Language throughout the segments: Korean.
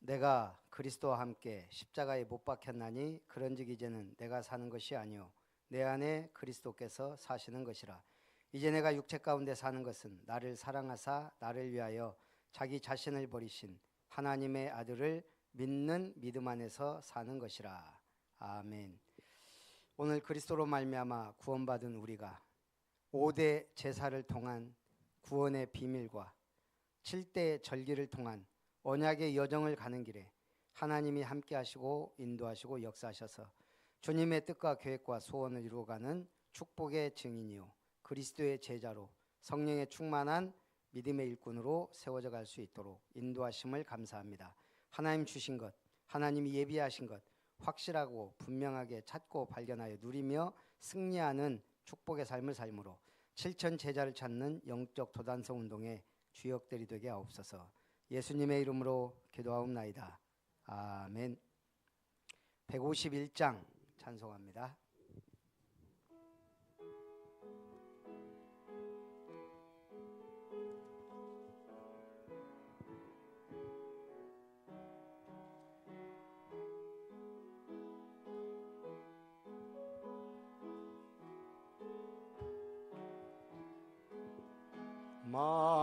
내가 그리스도와 함께 십자가에 못 박혔나니 그런즉 이제는 내가 사는 것이 아니요 내 안에 그리스도께서 사시는 것이라. 이제 내가 육체 가운데 사는 것은 나를 사랑하사 나를 위하여 자기 자신을 버리신 하나님의 아들을 믿는 믿음 안에서 사는 것이라. 아멘. 오늘 그리스도로 말미암아 구원받은 우리가 5대 제사를 통한 구원의 비밀과 7대 절기를 통한 언약의 여정을 가는 길에 하나님이 함께 하시고 인도하시고 역사하셔서 주님의 뜻과 계획과 소원을 이루어가는 축복의 증인이요 그리스도의 제자로 성령의 충만한 믿음의 일꾼으로 세워져 갈 수 있도록 인도하심을 감사합니다. 하나님 주신 것, 하나님이 예비하신 것 확실하고 분명하게 찾고 발견하여 누리며 승리하는 축복의 삶을 삶으로 7천 제자를 찾는 영적 도단성 운동의 주역들이 되게 하옵소서. 예수님의 이름으로 기도하옵나이다. 아멘. 151장 찬송합니다.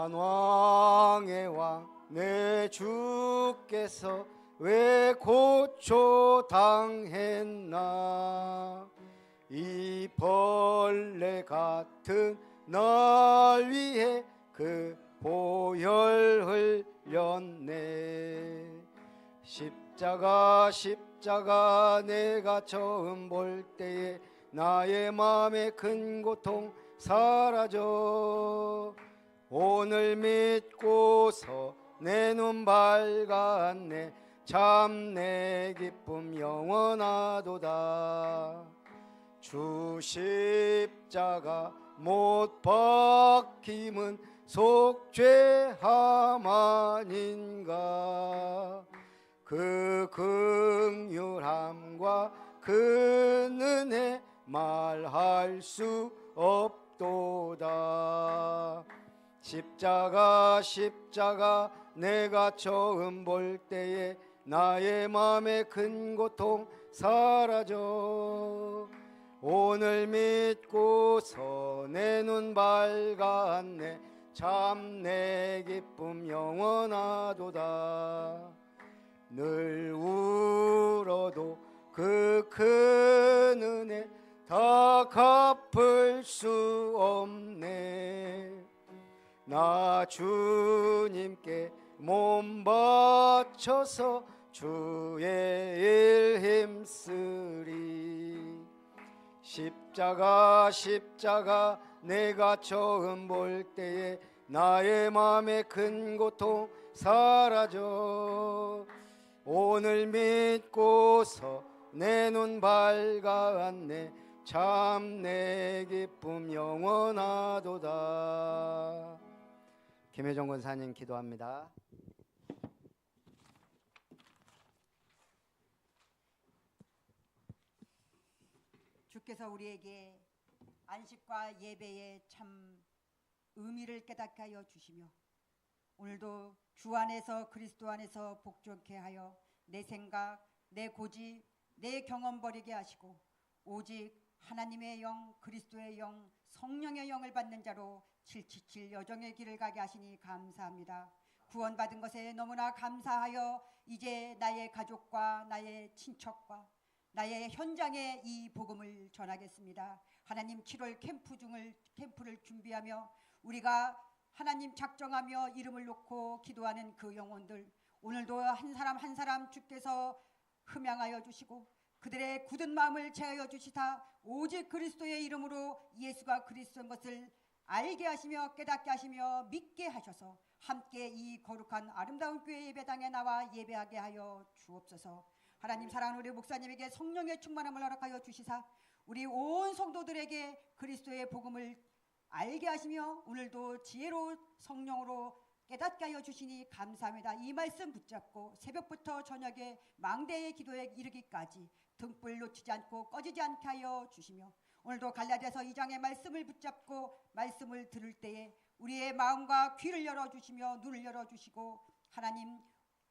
만왕의 왕 내 주께서 왜 고초 당했나. 이 벌레 같은 날 위해 그 보혈 흘렸네. 십자가 내가 처음 볼 때에 나의 마음에 큰 고통 사라져. 오늘 믿고서 내 눈 밝았네. 참 내 기쁨 영원하도다. 주 십자가 못 박힘은 속죄함 아닌가. 그 긍휼함과 그 은혜 말할 수 없도다. 십자가 내가 처음 볼 때에 나의 마음에 큰 고통 사라져. 오늘 믿고서 내 눈 밝았네. 참 내 기쁨 영원하도다. 늘 울어도 그 큰 은혜 다 갚을 수 없네. 나 주님께 몸 바쳐서 주의 일 힘쓰리. 십자가 내가 처음 볼 때에 나의 마음에 큰 고통 사라져. 오늘 믿고서 내 눈 밝았네. 참 내 기쁨 영원하도다. 김혜정 권사님 기도합니다. 주께서 우리에게 안식과 예배의 참 의미를 깨닫게 하여 주시며 오늘도 주 안에서 그리스도 안에서 복종케 하여 내 생각, 내 고집, 내 경험 버리게 하시고 오직 하나님의 영, 그리스도의 영, 성령의 영을 받는 자로 777 여정의 길을 가게 하시니 감사합니다. 구원받은 것에 너무나 감사하여 이제 나의 가족과 나의 친척과 나의 현장에 이 복음을 전하겠습니다. 하나님 7월 캠프를 준비하며 우리가 하나님 작정하며 이름을 놓고 기도하는 그 영혼들 오늘도 한 사람 한 사람 주께서 흠양하여 주시고 그들의 굳은 마음을 제하여 주시사 오직 그리스도의 이름으로 예수가 그리스도인 것을 알게 하시며 깨닫게 하시며 믿게 하셔서 함께 이 거룩한 아름다운 교회 예배당에 나와 예배하게 하여 주옵소서. 하나님 사랑하는 우리 목사님에게 성령의 충만함을 허락하여 주시사 우리 온 성도들에게 그리스도의 복음을 알게 하시며 오늘도 지혜로 성령으로 깨닫게 하여 주시니 감사합니다. 이 말씀 붙잡고 새벽부터 저녁에 망대의 기도에 이르기까지 등불 놓치지 않고 꺼지지 않게 하여 주시며 오늘도 갈라디아서 2장의 말씀을 붙잡고 말씀을 들을 때에 우리의 마음과 귀를 열어주시며 눈을 열어주시고 하나님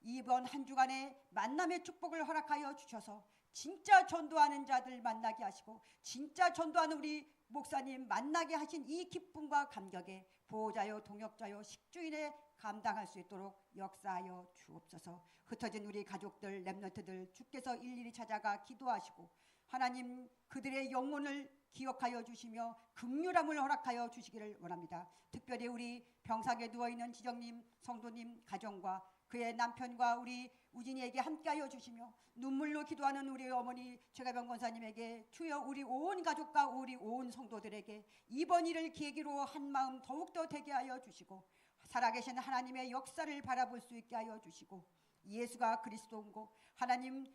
이번 한 주간에 만남의 축복을 허락하여 주셔서 진짜 전도하는 자들 만나게 하시고 진짜 전도하는 우리 목사님 만나게 하신 이 기쁨과 감격에 보호자요 동역자요 식주인에 감당할 수 있도록 역사하여 주옵소서. 흩어진 우리 가족들 렘넌트들 주께서 일일이 찾아가 기도하시고 하나님 그들의 영혼을 기억하여 주시며 긍휼함을 허락하여 주시기를 원합니다. 특별히 우리 병상에 누워있는 지정님 성도님 가정과 그의 남편과 우리 우진이에게 함께하여 주시며 눈물로 기도하는 우리 어머니 최가병 권사님에게 주여 우리 온 가족과 우리 온 성도들에게 이번 일을 계기로 한 마음 더욱더 되게 하여 주시고 살아계신 하나님의 역사를 바라볼 수 있게 하여 주시고 예수가 그리스도인고 하나님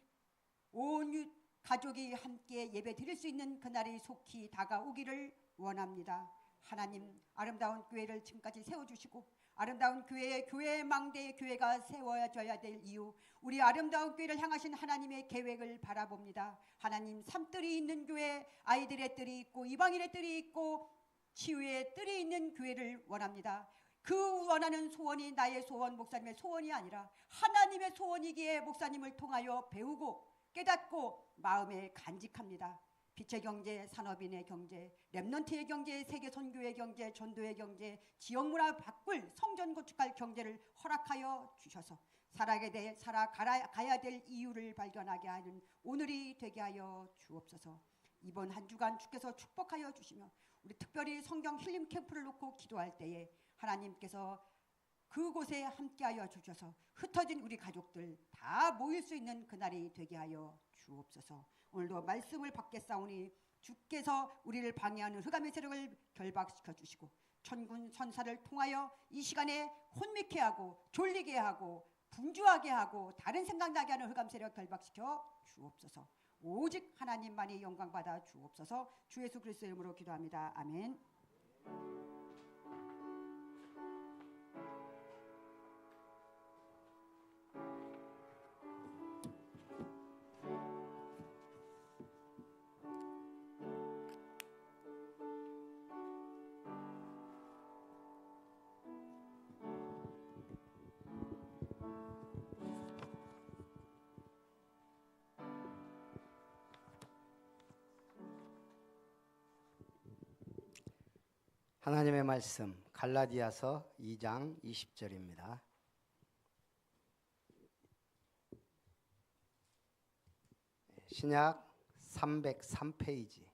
온 가족이 함께 예배 드릴 수 있는 그날이 속히 다가오기를 원합니다. 하나님 아름다운 교회를 지금까지 세워주시고 아름다운 교회의 망대의 교회가 세워져야 될 이유 우리 아름다운 교회를 향하신 하나님의 계획을 바라봅니다. 하나님 산뜰이 있는 교회 아이들의 뜰이 있고 이방인의 뜰이 있고 치유의 뜰이 있는 교회를 원합니다. 그 원하는 소원이 나의 소원 목사님의 소원이 아니라 하나님의 소원이기에 목사님을 통하여 배우고 깨닫고 마음에 간직합니다. 빛의 경제, 산업인의 경제, 렘넌트의 경제, 세계 선교의 경제, 전도의 경제, 지역문화 바꿀 성전 구축할 경제를 허락하여 주셔서 살아가야 될 이유를 발견하게 하는 오늘이 되게 하여 주옵소서. 이번 한 주간 주께서 축복하여 주시며 우리 특별히 성경 힐링 캠프를 놓고 기도할 때에 하나님께서 그곳에 함께하여 주셔서 흩어진 우리 가족들 다 모일 수 있는 그날이 되게 하여 주옵소서. 오늘도 말씀을 받겠사오니 주께서 우리를 방해하는 흑암의 세력을 결박시켜 주시고 천군 천사를 통하여 이 시간에 혼미케 하고 졸리게 하고 분주하게 하고 다른 생각나게 하는 흑암 세력 결박시켜 주옵소서. 오직 하나님만이 영광 받아 주옵소서. 주 예수 그리스도의 이름으로 기도합니다. 아멘. 하나님의 말씀 갈라디아서 2장 20절입니다. 신약 303페이지.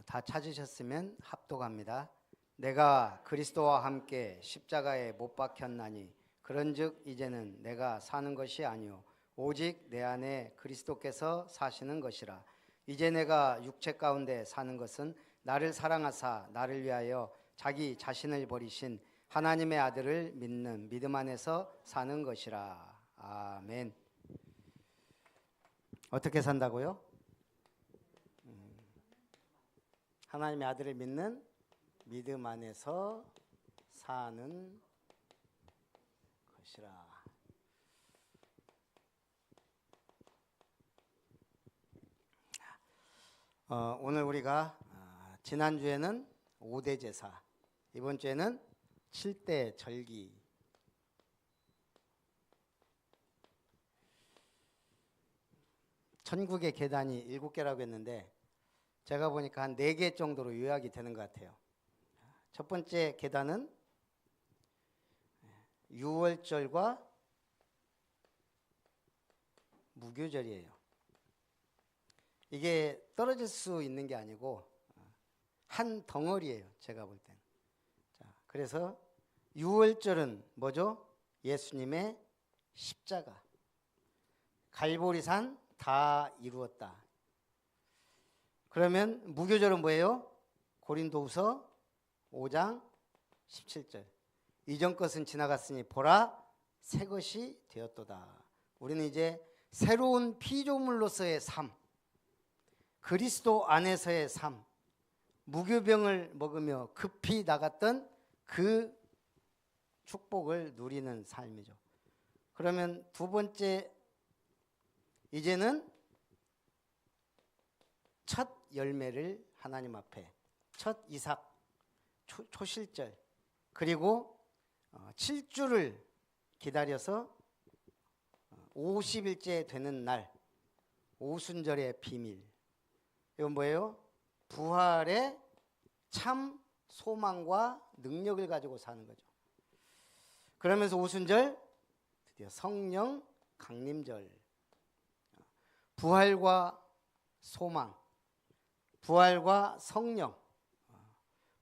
다 찾으셨으면 합독합니다. 내가 그리스도와 함께 십자가에 못 박혔나니 그런즉 이제는 내가 사는 것이 아니요 오직 내 안에 그리스도께서 사시는 것이라. 이제 내가 육체 가운데 사는 것은 나를 사랑하사 나를 위하여 자기 자신을 버리신 하나님의 아들을 믿는 믿음 안에서 사는 것이라. 아멘. 어떻게 산다고요? 하나님의 아들을 믿는 믿음 안에서 사는 것이라. 오늘 우리가 지난주에는 5대 제사, 이번 주에는 7대 절기. 천국의 계단이 7개라고 했는데 제가 보니까 한 4개 정도로 요약이 되는 것 같아요. 첫 번째 계단은 유월절과 무교절이에요. 이게 떨어질 수 있는 게 아니고 한 덩어리예요. 제가 볼 땐. 자, 그래서 유월절은 뭐죠? 예수님의 십자가. 갈보리산 다 이루었다. 그러면 무교절은 뭐예요? 고린도후서 5장 17절. 이전 것은 지나갔으니 보라 새 것이 되었도다. 우리는 이제 새로운 피조물로서의 삶, 그리스도 안에서의 삶, 무교병을 먹으며 급히 나갔던 그 축복을 누리는 삶이죠. 그러면 두 번째, 이제는 첫 열매를 하나님 앞에, 첫 이삭 초실절, 그리고 7주를 기다려서 50일째 되는 날 오순절의 비밀. 이건 뭐예요? 부활의 참 소망과 능력을 가지고 사는 거죠. 그러면서 오순절 드디어 성령 강림절. 부활과 소망, 부활과 성령.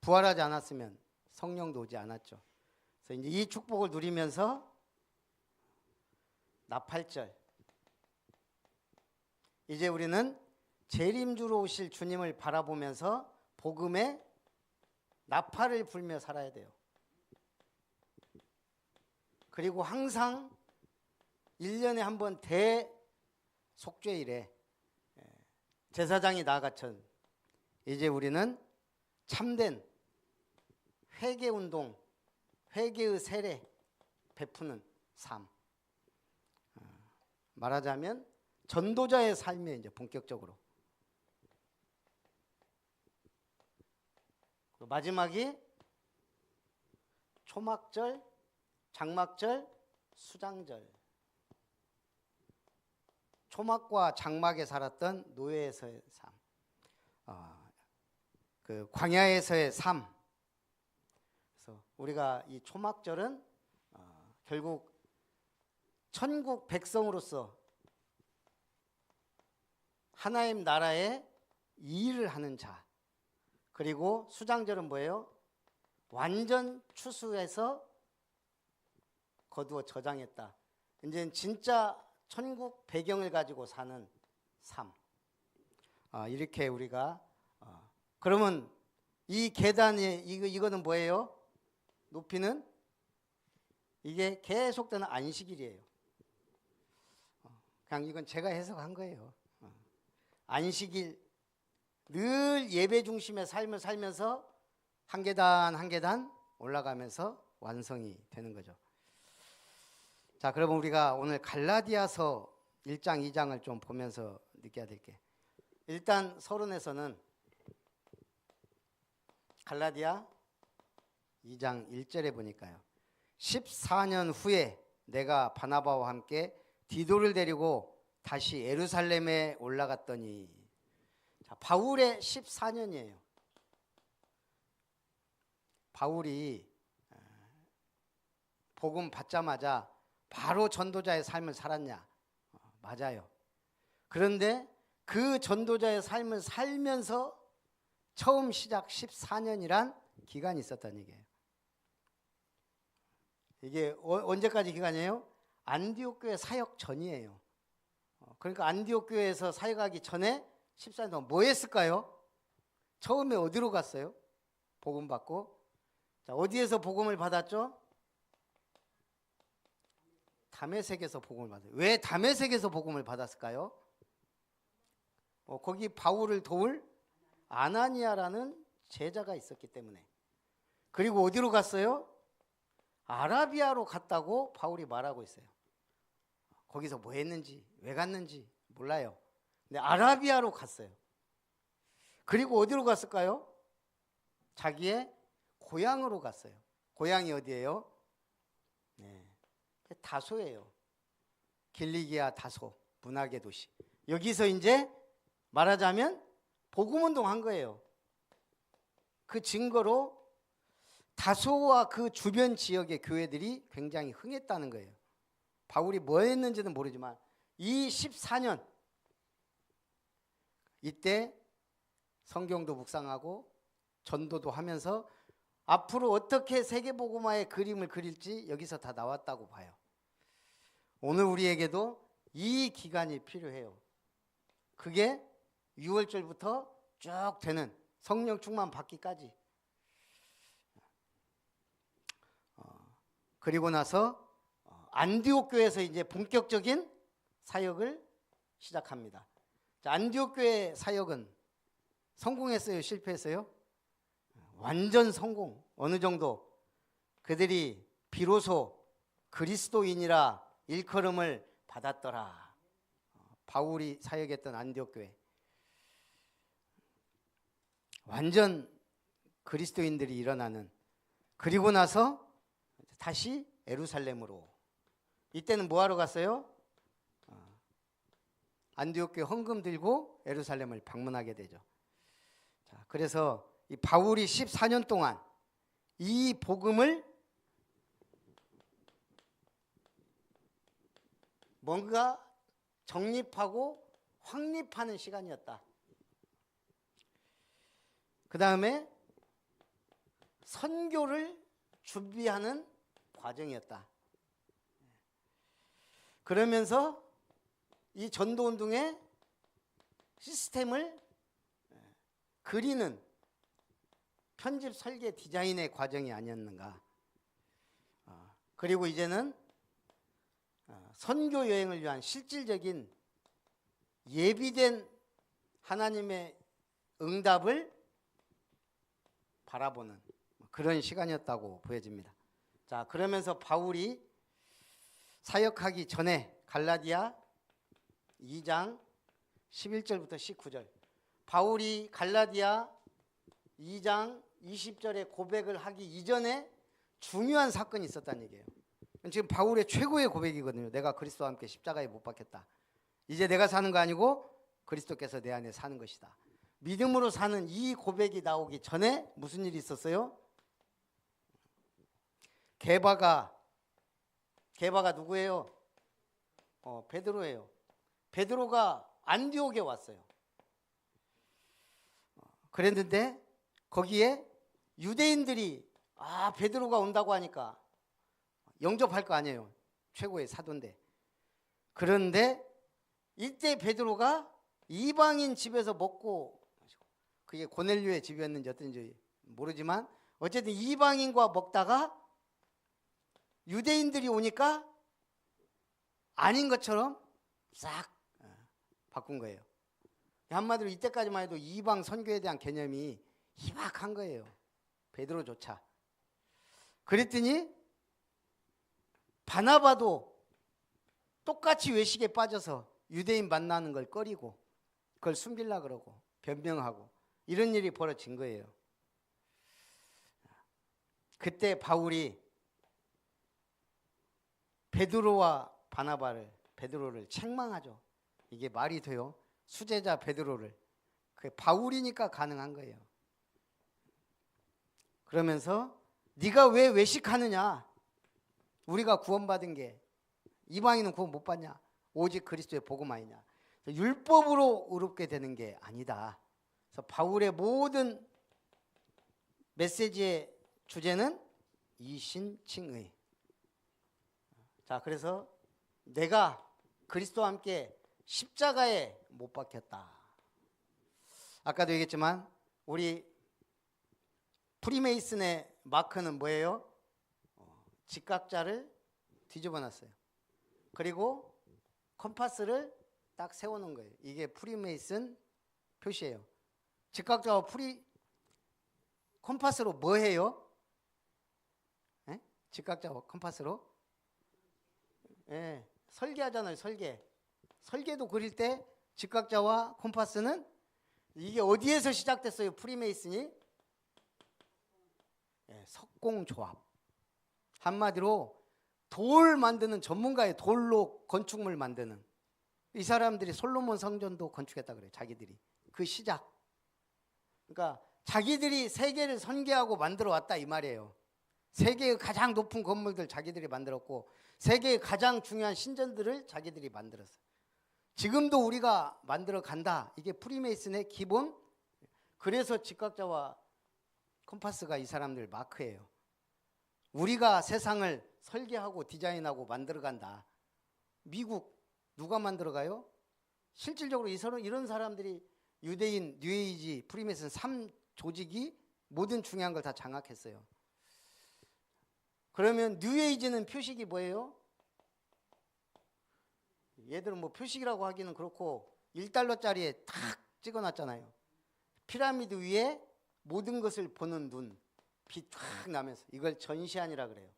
부활하지 않았으면 성령도 오지 않았죠. 그래서 이제 이 축복을 누리면서 나팔절. 이제 우리는 재림주로 오실 주님을 바라보면서 복음의 나팔을 불며 살아야 돼요. 그리고 항상 1년에 한 번 대속죄일에 제사장이 나아가천 이제 우리는 참된 회개운동, 회개의 세례 베푸는 삶. 말하자면 전도자의 삶이에요. 이제 본격적으로. 마지막이 초막절, 장막절, 수장절. 초막과 장막에 살았던 노예에서의 삶, 그 광야에서의 삶. 그래서 우리가 이 초막절은 결국 천국 백성으로서 하나님 나라의 일을 하는 자. 그리고 수장절은 뭐예요? 완전 추수해서 거두어 저장했다. 이제 진짜 천국 배경을 가지고 사는 삶. 이렇게 우리가 그러면 이 계단이 이거는 뭐예요? 높이는 이게 계속되는 안식일이에요. 그냥 이건 제가 해석한 거예요. 안식일 늘 예배 중심의 삶을 살면서 한 계단 한 계단 올라가면서 완성이 되는 거죠. 자, 그러면 우리가 오늘 갈라디아서 1장, 2장을 좀 보면서 느껴야 될 게, 일단 서론에서는 갈라디아 2장 1절에 보니까요. 14년 후에 내가 바나바와 함께 디도를 데리고 다시 예루살렘에 올라갔더니, 자, 바울의 14년이에요. 바울이 복음 받자마자 바로 전도자의 삶을 살았냐? 맞아요. 그런데 그 전도자의 삶을 살면서 처음 시작 14년이란 기간이 있었다는 얘기예요. 이게 언제까지 기간이에요? 안디옥 교회 사역 전이에요. 그러니까 안디옥 교회에서 사역하기 전에 14년 동안 뭐 했을까요? 처음에 어디로 갔어요? 복음 받고. 자, 어디에서 복음을 받았죠? 다메섹에서 복음을 받아요. 왜 다메섹에서 복음을 받았을까요? 거기 바울을 도울 아나니아라는 제자가 있었기 때문에. 그리고 어디로 갔어요? 아라비아로 갔다고 바울이 말하고 있어요. 거기서 뭐 했는지, 왜 갔는지 몰라요. 근데 아라비아로 갔어요. 그리고 어디로 갔을까요? 자기의 고향으로 갔어요. 고향이 어디예요? 네, 다소예요. 길리기아 다소, 문학의 도시. 여기서 이제 말하자면 복음운동 한 거예요. 그 증거로 다소와 그 주변 지역의 교회들이 굉장히 흥했다는 거예요. 바울이 뭐 했는지는 모르지만 이 14년 이때 성경도 묵상하고 전도도 하면서 앞으로 어떻게 세계복음화의 그림을 그릴지 여기서 다 나왔다고 봐요. 오늘 우리에게도 이 기간이 필요해요. 그게 6월절부터 쭉 되는 성령 충만 받기까지. 그리고 나서 안디옥 교회에서 이제 본격적인 사역을 시작합니다. 자, 안디옥 교회 사역은 성공했어요? 실패했어요? 완전 성공. 어느 정도? 그들이 비로소 그리스도인이라 일컬음을 받았더라. 바울이 사역했던 안디옥 교회. 완전 그리스도인들이 일어나는, 그리고 나서 다시 예루살렘으로, 이때는 뭐 하러 갔어요? 안디옥 교회 헌금 들고 예루살렘을 방문하게 되죠. 자, 그래서 이 바울이 14년 동안 이 복음을 뭔가 정립하고 확립하는 시간이었다. 그 다음에 선교를 준비하는 과정이었다. 그러면서 이 전도운동의 시스템을 그리는 편집 설계 디자인의 과정이 아니었는가. 그리고 이제는 선교 여행을 위한 실질적인 예비된 하나님의 응답을 바라보는 그런 시간이었다고 보여집니다. 자, 그러면서 바울이 사역하기 전에 갈라디아 2장 11절부터 19절, 바울이 갈라디아 2장 20절에 고백을 하기 이전에 중요한 사건이 있었다는 얘기예요. 지금 바울의 최고의 고백이거든요. 내가 그리스도와 함께 십자가에 못 박혔다. 이제 내가 사는 거 아니고 그리스도께서 내 안에 사는 것이다. 믿음으로 사는 이 고백이 나오기 전에 무슨 일이 있었어요? 게바가 누구예요? 베드로예요. 베드로가 안디옥에 왔어요. 그랬는데 거기에 유대인들이 베드로가 온다고 하니까 영접할 거 아니에요. 최고의 사도인데. 그런데 이때 베드로가 이방인 집에서 먹고, 그게 고넬료의 집이었는지 어떤지 모르지만 어쨌든 이방인과 먹다가 유대인들이 오니까 아닌 것처럼 싹 바꾼 거예요. 한마디로 이때까지만 해도 이방 선교에 대한 개념이 희박한 거예요. 베드로조차. 그랬더니 바나바도 똑같이 외식에 빠져서 유대인 만나는 걸 꺼리고 그걸 숨기려고 그러고 변명하고 이런 일이 벌어진 거예요. 그때 바울이 베드로와 베드로를 책망하죠. 이게 말이 돼요? 수제자 베드로를. 그게 바울이니까 가능한 거예요. 그러면서 네가 왜 외식하느냐? 우리가 구원받은 게 이방인은 구원 못 받냐? 오직 그리스도의 복음 아니냐? 율법으로 의롭게 되는 게 아니다. 그래서 바울의 모든 메시지의 주제는 이신칭의. 자, 그래서 내가 그리스도와 함께 십자가에 못 박혔다. 아까도 얘기했지만 우리 프리메이슨의 마크는 뭐예요? 직각자를 뒤집어 놨어요. 그리고 컴파스를 딱 세워놓은 거예요. 이게 프리메이슨 표시예요. 직각자와 컴파스로 뭐 해요? 에? 직각자와 컴파스로? 예, 설계하잖아요. 설계도 그릴 때 직각자와 컴파스는 이게 어디에서 시작됐어요? 프리메이슨이? 예, 석공조합. 한마디로 돌 만드는 전문가의 돌로 건축물 만드는, 이 사람들이 솔로몬 성전도 건축했다 그래요. 자기들이. 그 시작. 그러니까 자기들이 세계를 선계하고 만들어 왔다 이 말이에요. 세계의 가장 높은 건물들 자기들이 만들었고 세계의 가장 중요한 신전들을 자기들이 만들었어요. 지금도 우리가 만들어 간다. 이게 프리메이슨의 기본. 그래서 직각자와 컴파스가 이 사람들 마크예요. 우리가 세상을 설계하고 디자인하고 만들어 간다. 미국 누가 만들어 가요? 실질적으로 이런 사람들이 유대인, 뉴에이지, 프리메이슨 3조직이 모든 중요한 걸 다 장악했어요. 그러면 뉴에이지는 표식이 뭐예요? 얘들은 뭐 표식이라고 하기는 그렇고 1달러짜리에 탁 찍어놨잖아요. 피라미드 위에 모든 것을 보는 눈, 빛 탁 나면서 이걸 전시안이라 그래요.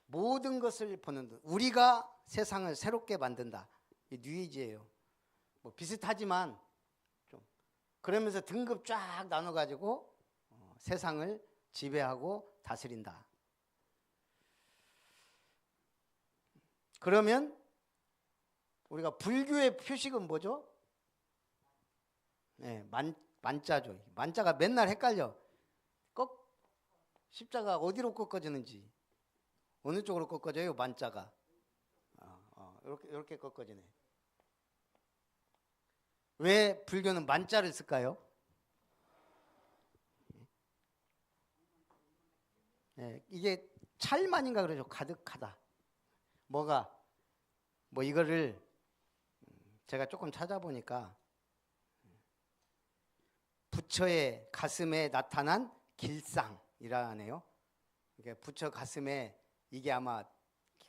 모든 것을 보는 눈. 우리가 세상을 새롭게 만든다. 이 뉴에이지예요. 뭐 비슷하지만 좀 그러면서 등급 쫙 나눠가지고 세상을 지배하고 다스린다. 그러면 우리가 불교의 표식은 뭐죠? 네, 만자죠. 만자가 맨날 헷갈려. 십자가 어디로 꺾어지는지, 어느 쪽으로 꺾어져요? 만자가 이렇게 꺾어지네. 왜 불교는 만자를 쓸까요? 네, 이게 찰만인가 그러죠. 가득하다. 뭐가 이거를 제가 조금 찾아보니까 부처의 가슴에 나타난 길상이라네요. 그러니까 부처 가슴에 이게 아마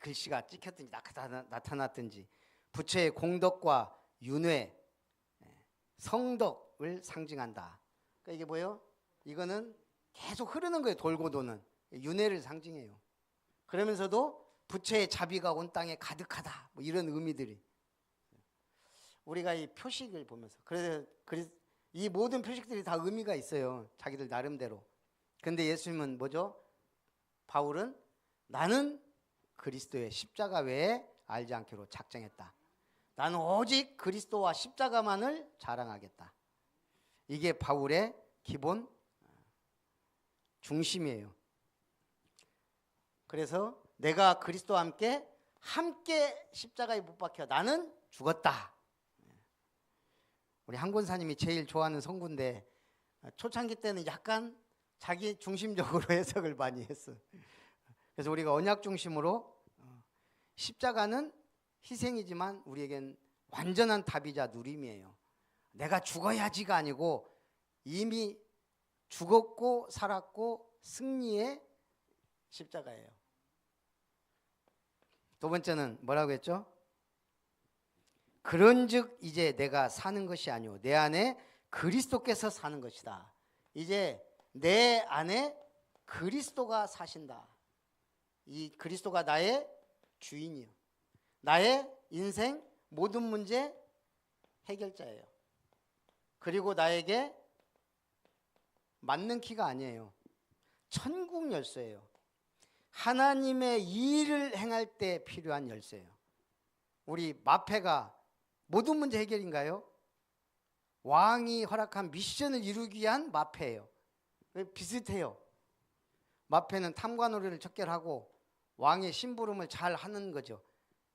글씨가 찍혔든지 나타났든지 부처의 공덕과 윤회, 성덕을 상징한다. 그러니까 이게 뭐예요? 이거는 계속 흐르는 거예요. 돌고 도는 윤회를 상징해요. 그러면서도 부처의 자비가 온 땅에 가득하다. 뭐 이런 의미들이 우리가 이 표식을 보면서 그래서 이 모든 표식들이 다 의미가 있어요. 자기들 나름대로. 근데 예수님은 뭐죠? 바울은 나는 그리스도의 십자가 외에 알지 않기로 작정했다. 나는 오직 그리스도와 십자가만을 자랑하겠다. 이게 바울의 기본 중심이에요. 그래서 내가 그리스도와 함께 십자가에 못 박혀 나는 죽었다. 우리 한 권사님이 제일 좋아하는 성구인데 초창기 때는 약간 자기 중심적으로 해석을 많이 했어. 그래서 우리가 언약 중심으로 십자가는 희생이지만 우리에겐 완전한 답이자 누림이에요. 내가 죽어야지가 아니고 이미 죽었고 살았고 승리의 십자가예요. 두 번째는 뭐라고 했죠? 그런즉 이제 내가 사는 것이 아니오 내 안에 그리스도께서 사는 것이다. 이제 내 안에 그리스도가 사신다. 이 그리스도가 나의 주인이요. 나의 인생 모든 문제 해결자예요. 그리고 나에게 맞는 키가 아니에요. 천국 열쇠예요. 하나님의 일을 행할 때 필요한 열쇠예요. 우리 마패가 모든 문제 해결인가요? 왕이 허락한 미션을 이루기 위한 마패예요. 비슷해요. 마패는 탐관오리를 척결하고 왕의 심부름을 잘 하는 거죠.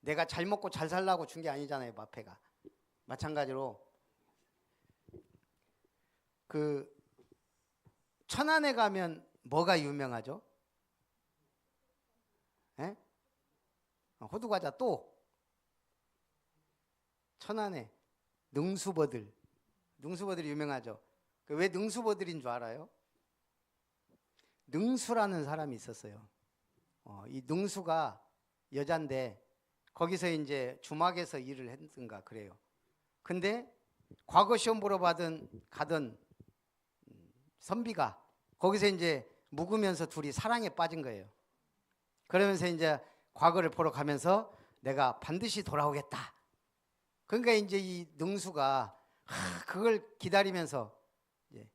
내가 잘 먹고 잘 살라고 준 게 아니잖아요. 마패가. 마찬가지로 그 천안에 가면 뭐가 유명하죠? 에? 호두과자 또 천안에 능수버들이 유명하죠. 왜 능수버들인 줄 알아요? 능수라는 사람이 있었어요. 이 능수가 여잔데 거기서 이제 주막에서 일을 했던가 그래요. 근데 과거 시험 보러 가던 선비가 거기서 이제 묵으면서 둘이 사랑에 빠진 거예요. 그러면서 이제 과거를 보러 가면서 내가 반드시 돌아오겠다. 그러니까 이제 이 능수가 그걸 기다리면서 이제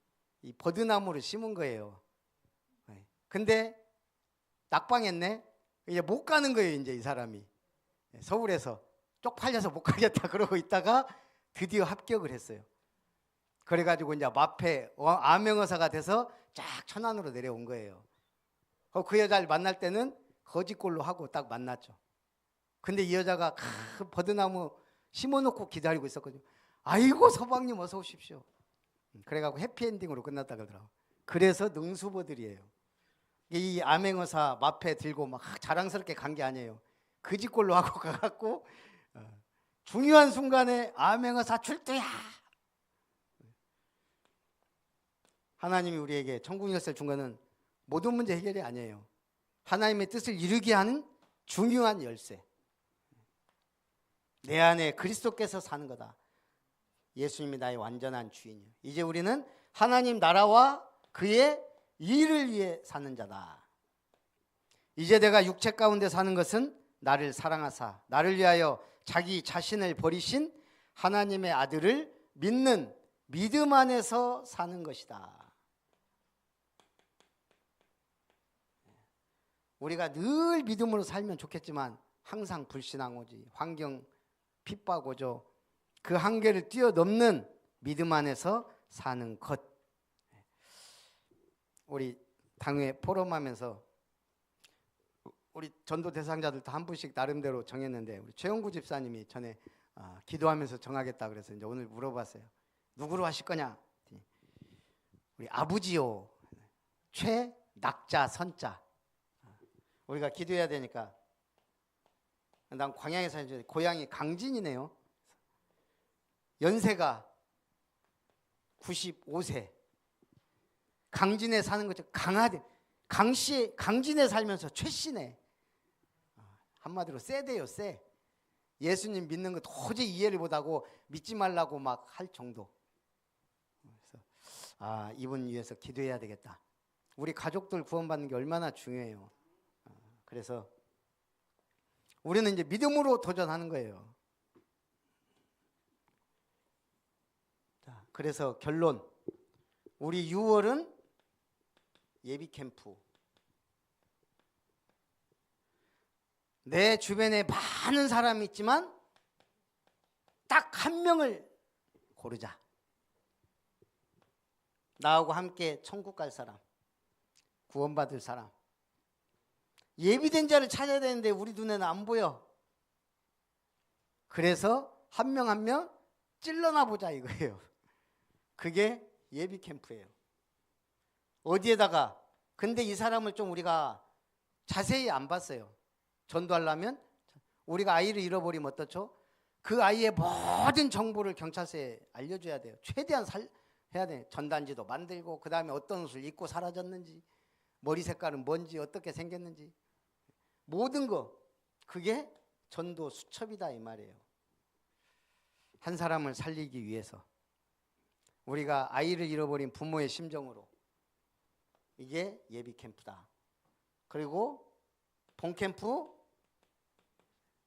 이 버드나무를 심은 거예요. 근데 낙방했네. 이제 못 가는 거예요. 이제 이 사람이 서울에서 쪽팔려서 못 가겠다 그러고 있다가 드디어 합격을 했어요. 그래가지고 이제 마패 암행어사가 돼서 쫙 천안으로 내려온 거예요. 그 여자를 만날 때는 거지꼴로 하고 딱 만났죠. 근데 이 여자가 큰 버드나무 심어놓고 기다리고 있었거든요. 아이고 서방님 어서 오십시오. 그래가지고 해피엔딩으로 끝났다 그러더라고요. 그래서 능수보들이에요. 이 암행어사 마패 들고 막 자랑스럽게 간 게 아니에요. 거지꼴로 하고 가갖고 중요한 순간에 암행어사 출두야. 하나님이 우리에게 천국 열쇠를 준 거는 모든 문제 해결이 아니에요. 하나님의 뜻을 이루게 하는 중요한 열쇠. 내 안에 그리스도께서 사는 거다. 예수님이 나의 완전한 주인이에요. 이제 우리는 하나님 나라와 그의 일을 위해 사는 자다. 이제 내가 육체 가운데 사는 것은 나를 사랑하사 나를 위하여 자기 자신을 버리신 하나님의 아들을 믿는 믿음 안에서 사는 것이다. 우리가 늘 믿음으로 살면 좋겠지만 항상 불신앙 오지, 환경 핍박 오죠. 그 한계를 뛰어넘는 믿음 안에서 사는 것. 우리 당회 포럼하면서 우리 전도 대상자들 다 한 분씩 나름대로 정했는데 우리 최영구 집사님이 전에 기도하면서 정하겠다 그래서 이제 오늘 물어봤어요. 누구로 하실 거냐? 우리 아부지요. 최낙자 선자. 우리가 기도해야 되니까. 난 광양에 사는 고향이 강진이네요. 연세가 95세. 강진에 사는 거죠. 강진에 살면서 최씨네. 한마디로 세대요, 세. 예수님 믿는 거 도저히 이해를 못하고 믿지 말라고 막 할 정도. 그래서 이분 위해서 기도해야 되겠다. 우리 가족들 구원받는 게 얼마나 중요해요. 그래서 우리는 이제 믿음으로 도전하는 거예요. 자, 그래서 결론. 우리 6월은 예비 캠프. 내 주변에 많은 사람이 있지만 딱 한 명을 고르자. 나하고 함께 천국 갈 사람, 구원받을 사람. 예비된 자를 찾아야 되는데 우리 눈에는 안 보여. 그래서 한 명 한 명 찔러나 보자 이거예요. 그게 예비 캠프예요. 어디에다가 근데 이 사람을 좀 우리가 자세히 안 봤어요. 전도하려면 우리가 아이를 잃어버리면 어떻죠? 그 아이의 모든 정보를 경찰서에 알려줘야 돼요. 최대한 해야 돼요. 전단지도 만들고 그 다음에 어떤 옷을 입고 사라졌는지 머리 색깔은 뭔지 어떻게 생겼는지 모든 거 그게 전도 수첩이다 이 말이에요. 한 사람을 살리기 위해서 우리가 아이를 잃어버린 부모의 심정으로 이게 예비 캠프다. 그리고 본 캠프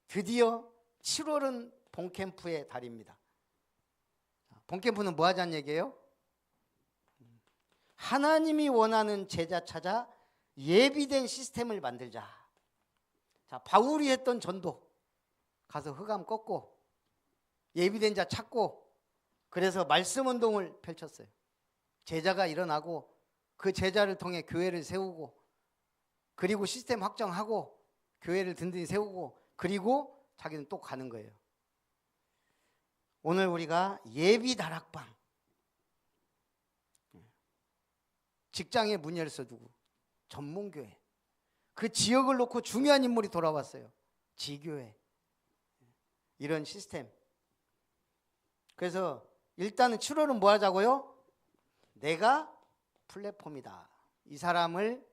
드디어 7월은 본 캠프의 달입니다. 본 캠프는 뭐 하자는 얘기예요? 하나님이 원하는 제자 찾아 예비된 시스템을 만들자. 자, 바울이 했던 전도 가서 흑암 꺾고 예비된 자 찾고 그래서 말씀 운동을 펼쳤어요. 제자가 일어나고 그 제자를 통해 교회를 세우고 그리고 시스템 확정하고 교회를 든든히 세우고 그리고 자기는 또 가는 거예요. 오늘 우리가 예비 다락방 직장에 문 열어두고 전문교회 그 지역을 놓고 중요한 인물이 돌아왔어요. 지교회 이런 시스템. 그래서 일단은 7월은 뭐 하자고요? 내가 플랫폼이다. 이 사람을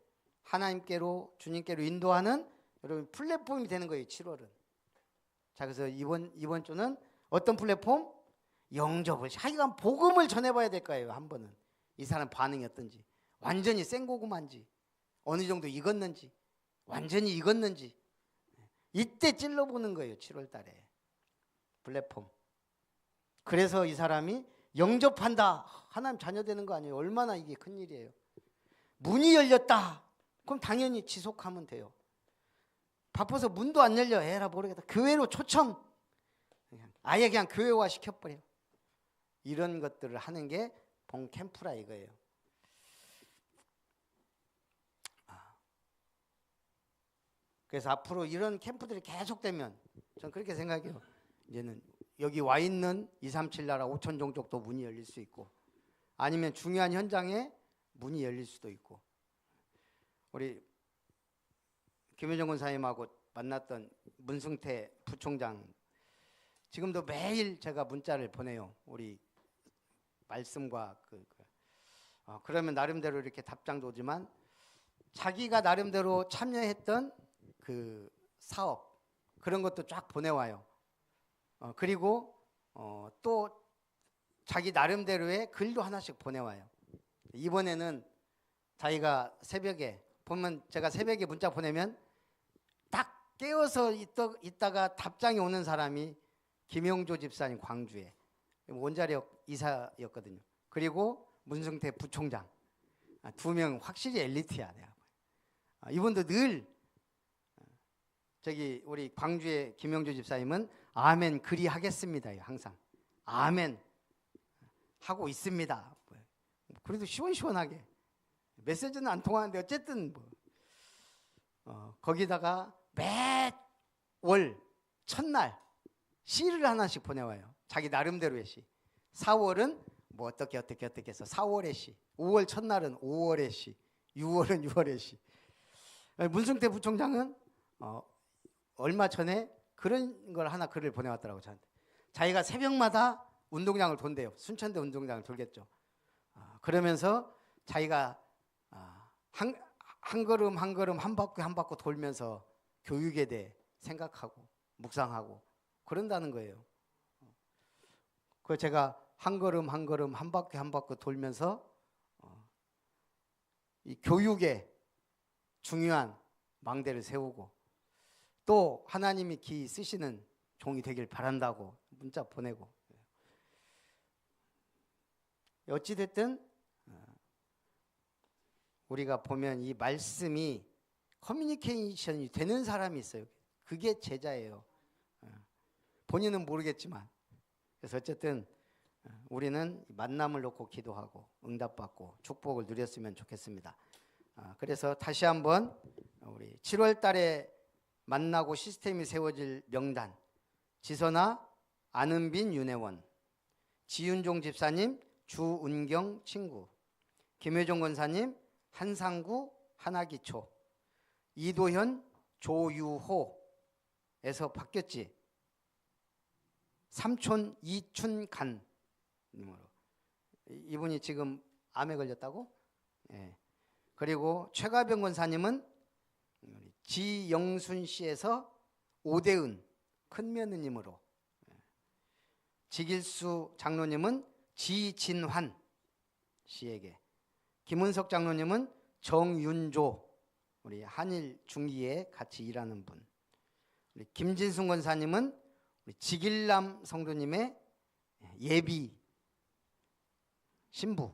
하나님께로 주님께로 인도하는 여러분 플랫폼이 되는 거예요. 7월은. 자, 그래서 이번 주는 어떤 플랫폼? 영접을 자기가 복음을 전해봐야 될 거예요. 한 번은 이 사람 반응이 어떤지 완전히 생고구마인지 어느 정도 익었는지 완전히 익었는지 이때 찔러보는 거예요. 7월 달에 플랫폼. 그래서 이 사람이 영접한다. 하나님 자녀 되는 거 아니에요. 얼마나 이게 큰일이에요. 문이 열렸다. 그럼 당연히 지속하면 돼요. 바빠서 문도 안 열려. 에라 모르겠다. 교회로 초청. 아예 그냥 교회화 시켜버려. 이런 것들을 하는 게 본 캠프라 이거예요. 그래서 앞으로 이런 캠프들이 계속되면 저는 그렇게 생각해요. 이제는 여기 와 있는 237 나라 5천 종족도 문이 열릴 수 있고 아니면 중요한 현장에 문이 열릴 수도 있고 우리 김효정 권사님하고 만났던 문승태 부총장 지금도 매일 제가 문자를 보내요. 우리 말씀과 그러면 나름대로 이렇게 답장도 오지만 자기가 나름대로 참여했던 그 사업 그런 것도 쫙 보내와요. 그리고 또 자기 나름대로의 글도 하나씩 보내와요. 이번에는 자기가 새벽에 보면 제가 새벽에 문자 보내면 딱 깨어서 있다가 답장이 오는 사람이 김용조 집사님 광주에 원자력 이사였거든요. 그리고 문승태 부총장. 2명 확실히 엘리트야. 내가. 이분도 늘 저기 우리 광주의 김영주 집사님은 아멘 그리하겠습니다. 항상 아멘 하고 있습니다. 그래도 시원시원하게 메시지는 안 통하는데 어쨌든 거기다가 매월 첫날 시를 하나씩 보내와요. 자기 나름대로의 시. 4월은 뭐 어떻게 해서 4월의 시, 5월 첫날은 5월의 시, 6월은 6월의 시. 문승태 부총장은 얼마 전에 그런 걸 하나 글을 보내왔더라고 저한테. 자기가 새벽마다 운동장을 돈대요. 순천대 운동장을 돌겠죠. 그러면서 자기가 한 걸음 한 걸음 한 바퀴 돌면서 교육에 대해 생각하고 묵상하고 그런다는 거예요. 그 제가 한 걸음 한 바퀴 돌면서 이 교육에 중요한 망대를 세우고 또 하나님이 기 쓰시는 종이 되길 바란다고 문자 보내고. 어찌됐든 우리가 보면 이 말씀이 커뮤니케이션이 되는 사람이 있어요. 그게 제자예요. 본인은 모르겠지만. 그래서 어쨌든 우리는 만남을 놓고 기도하고 응답받고 축복을 누렸으면 좋겠습니다. 그래서 다시 한번 우리 7월 달에 만나고 시스템이 세워질 명단, 지선아, 안은빈 윤혜원, 지윤종 집사님, 주은경 친구, 김효종 권사님, 한상구 하나기초, 이도현 조유호에서 바뀌었지. 삼촌 이춘간 님으로. 이분이 지금 암에 걸렸다고? 예. 그리고 최가병 권사님은 지영순 씨에서 오대은 큰며느님으로. 지길수 장로님은 지진환 씨에게, 김은석 장로님은 정윤조, 우리 한일 중기에 같이 일하는 분, 우리 김진순 권사님은 우리 지길남 성도님의 예비 신부,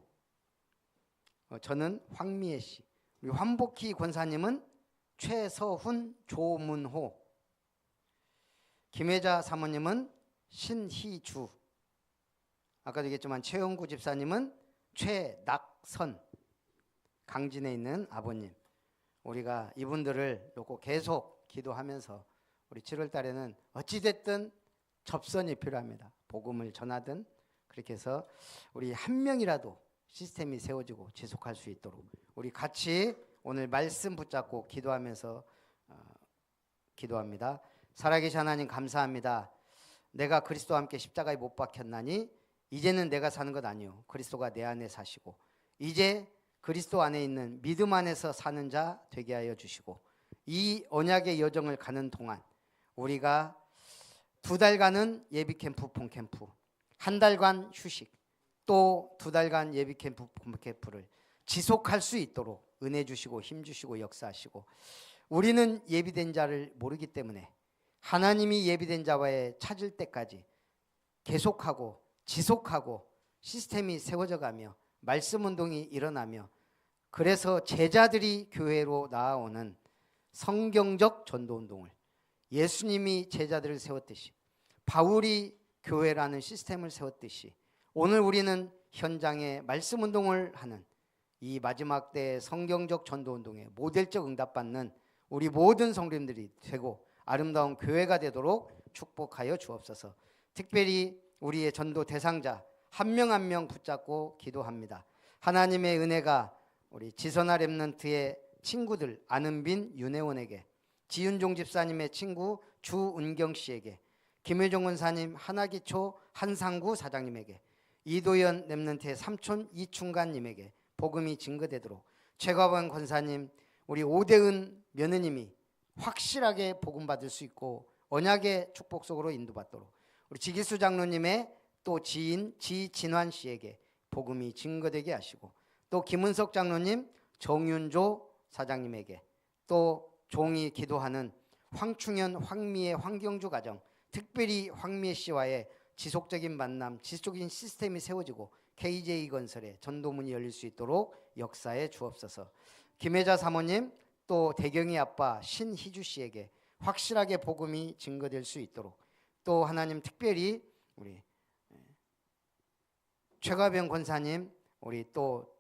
저는 황미애 씨, 우리 환복희 권사님은 최서훈, 조문호, 김혜자 사모님은 신희주, 아까도 얘기했지만 최영구 집사님은 최낙선, 강진에 있는 아버님. 우리가 이분들을 놓고 계속 기도하면서 우리 7월 달에는 어찌됐든 접선이 필요합니다. 복음을 전하든 그렇게 해서 우리 한 명이라도 시스템이 세워지고 지속할 수 있도록 우리 같이 오늘 말씀 붙잡고 기도하면서 기도합니다. 살아계신 하나님 감사합니다. 내가 그리스도와 함께 십자가에 못 박혔나니 이제는 내가 사는 것 아니요 그리스도가 내 안에 사시고 이제 그리스도 안에 있는 믿음 안에서 사는 자 되게 하여 주시고 이 언약의 여정을 가는 동안 우리가 2달간은 예비캠프 봄캠프, 1달간 휴식, 또 2달간 예비캠프 봄캠프를 지속할 수 있도록 은혜 주시고 힘 주시고 역사하시고, 우리는 예비된 자를 모르기 때문에 하나님이 예비된 자와의 찾을 때까지 계속하고 지속하고 시스템이 세워져 가며 말씀 운동이 일어나며, 그래서 제자들이 교회로 나아오는 성경적 전도 운동을 예수님이 제자들을 세웠듯이, 바울이 교회라는 시스템을 세웠듯이 오늘 우리는 현장에 말씀 운동을 하는 이 마지막 때의 성경적 전도 운동에 모델적 응답받는 우리 모든 성도님들이 되고 아름다운 교회가 되도록 축복하여 주옵소서. 특별히 우리의 전도 대상자 한 명 한 명 붙잡고 기도합니다. 하나님의 은혜가 우리 지선아 렘넌트의 친구들 안은빈 윤혜원에게, 지윤종 집사님의 친구 주은경 씨에게, 김효종 권사님 하나기초 한상구 사장님에게, 이도현 렘넌트의 삼촌 이충간님에게 복음이 증거되도록, 최가원 권사님, 우리 오대은 며느님이 확실하게 복음 받을 수 있고 언약의 축복 속으로 인도받도록, 우리 지기수 장로님의 또 지인 지진환 씨에게 복음이 증거되게 하시고, 또 김은석 장로님, 정윤조 사장님에게, 또 종이 기도하는 황충현 황미애 황경주 가정, 특별히 황미애 씨와의 지속적인 만남, 지속적인 시스템이 세워지고 KJ 건설에 전도문이 열릴 수 있도록 역사해 주옵소서. 김혜자 사모님 또 대경이 아빠 신희주 씨에게 확실하게 복음이 증거될 수 있도록, 또 하나님 특별히 우리 최가병 권사님, 우리 또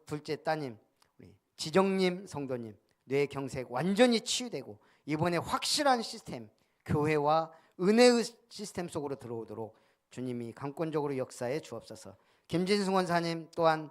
둘째 따님 우리 지정님 성도님 뇌경색 완전히 치유되고 이번에 확실한 시스템, 교회와 은혜의 시스템 속으로 들어오도록 주님이 강권적으로 역사해 주옵소서. 김진승 원사님 또한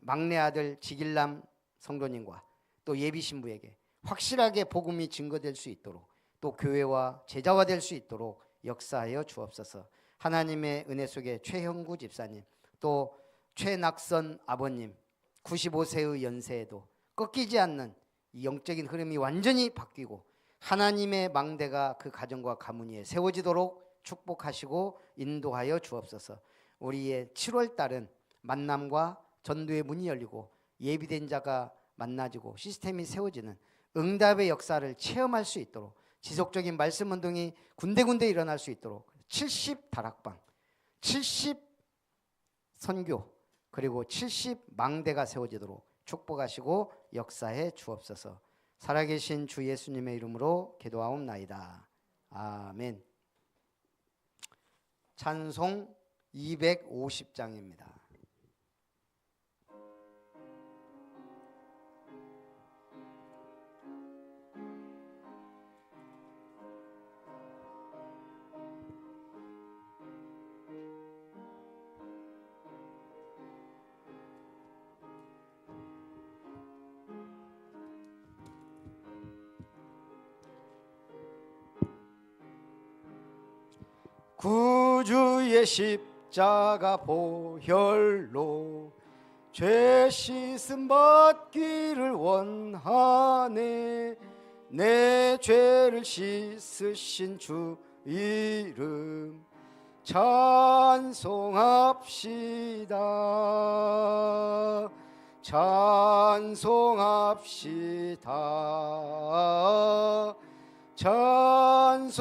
막내 아들 지길남 성도님과 또 예비 신부에게 확실하게 복음이 증거될 수 있도록, 또 교회와 제자화 될 수 있도록 역사하여 주옵소서. 하나님의 은혜 속에 최형구 집사님, 또 최낙선 아버님 95세의 연세에도 꺾이지 않는 이 영적인 흐름이 완전히 바뀌고 하나님의 망대가 그 가정과 가문 위에 세워지도록 축복하시고 인도하여 주옵소서. 우리의 7월 달은 만남과 전도의 문이 열리고 예비된 자가 만나지고 시스템이 세워지는 응답의 역사를 체험할 수 있도록, 지속적인 말씀 운동이 군데군데 일어날 수 있도록 70 다락방, 70 선교, 그리고 70 망대가 세워지도록 축복하시고 역사해 주옵소서. 살아계신 주 예수님의 이름으로 기도하옵나이다. 아멘. 찬송 250장입니다. 구주의 십자가 보혈로 죄 씻음 받기를 원하네. 내 죄를 씻으신 주 이름 찬송합시다. 찬송합시다. 찬송합시다.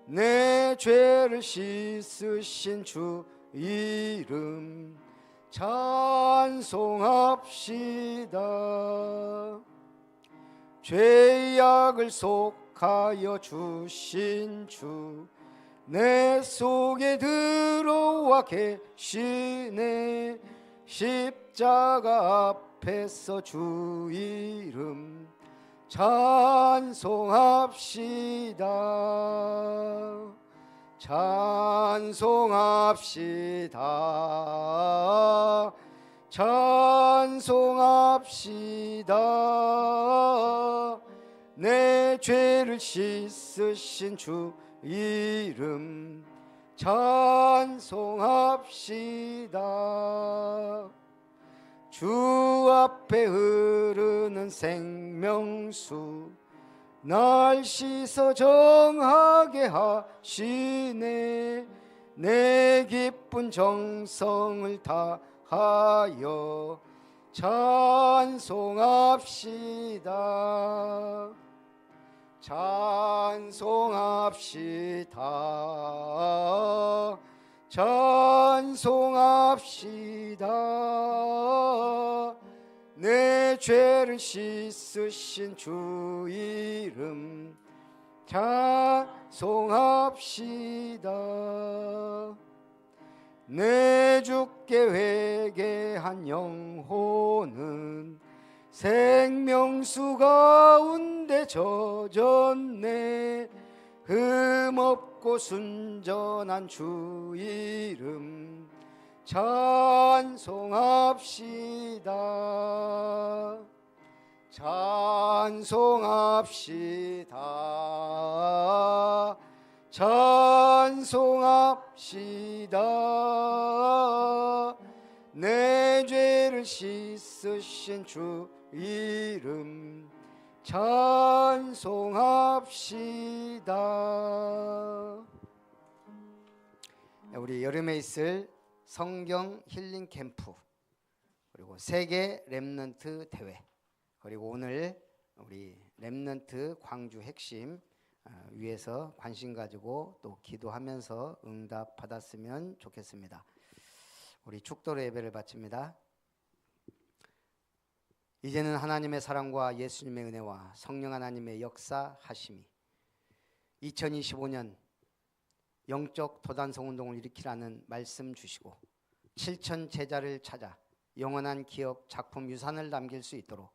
내 죄를 씻으신 주 이름 찬송합시다. 죄악을 속하여 주신 주 내 속에 들어와 계시네. 십자가 앞에서 주 이름 찬송합시다. 찬송합시다. 찬송합시다. 내 죄를 씻으신 주 이름 찬송합시다. 주 앞에 흐르는 생명수 날 씻어 정하게 하시네. 내 기쁜 정성을 다하여 찬송합시다. 찬송합시다. 찬송합시다. 내 죄를 씻으신 주 이름 찬송합시다. 내 주께 회개한 영혼은 생명수 가운데 젖었네. 흠없고 순전한 주 이름 찬송합시다. 찬송합시다. 찬송합시다. 내 죄를 씻으신 주 이름 찬송합시다. 우리 여름에 있을 성경 힐링 캠프, 그리고 세계 렘넌트 대회, 그리고 오늘 우리 렘넌트 광주 핵심 위해서 관심 가지고 또 기도하면서 응답 받았으면 좋겠습니다. 우리 축도로 예배를 바칩니다. 이제는 하나님의 사랑과 예수님의 은혜와 성령 하나님의 역사하심이 2025년 영적 도단성 운동을 일으키라는 말씀 주시고 7천 제자를 찾아 영원한 기업 작품 유산을 남길 수 있도록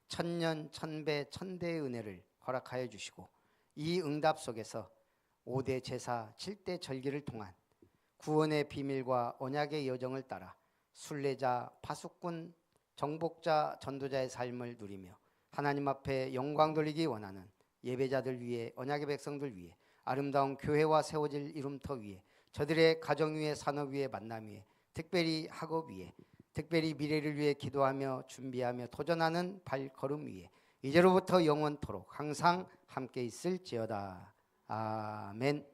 천년 천배 천대의 은혜를 허락하여 주시고 이 응답 속에서 5대 제사 7대 절기를 통한 구원의 비밀과 언약의 여정을 따라 순례자, 파수꾼, 정복자, 전도자의 삶을 누리며 하나님 앞에 영광 돌리기 원하는 예배자들 위해 언약의 백성들 위해 아름다운 교회와 세워질 이름터 위에 저들의 가정 위에 산업 위에 만남 위에 특별히 학업 위에 특별히 미래를 위해 기도하며 준비하며 도전하는 발걸음 위에 이제로부터 영원토록 항상 함께 있을지어다. 아멘.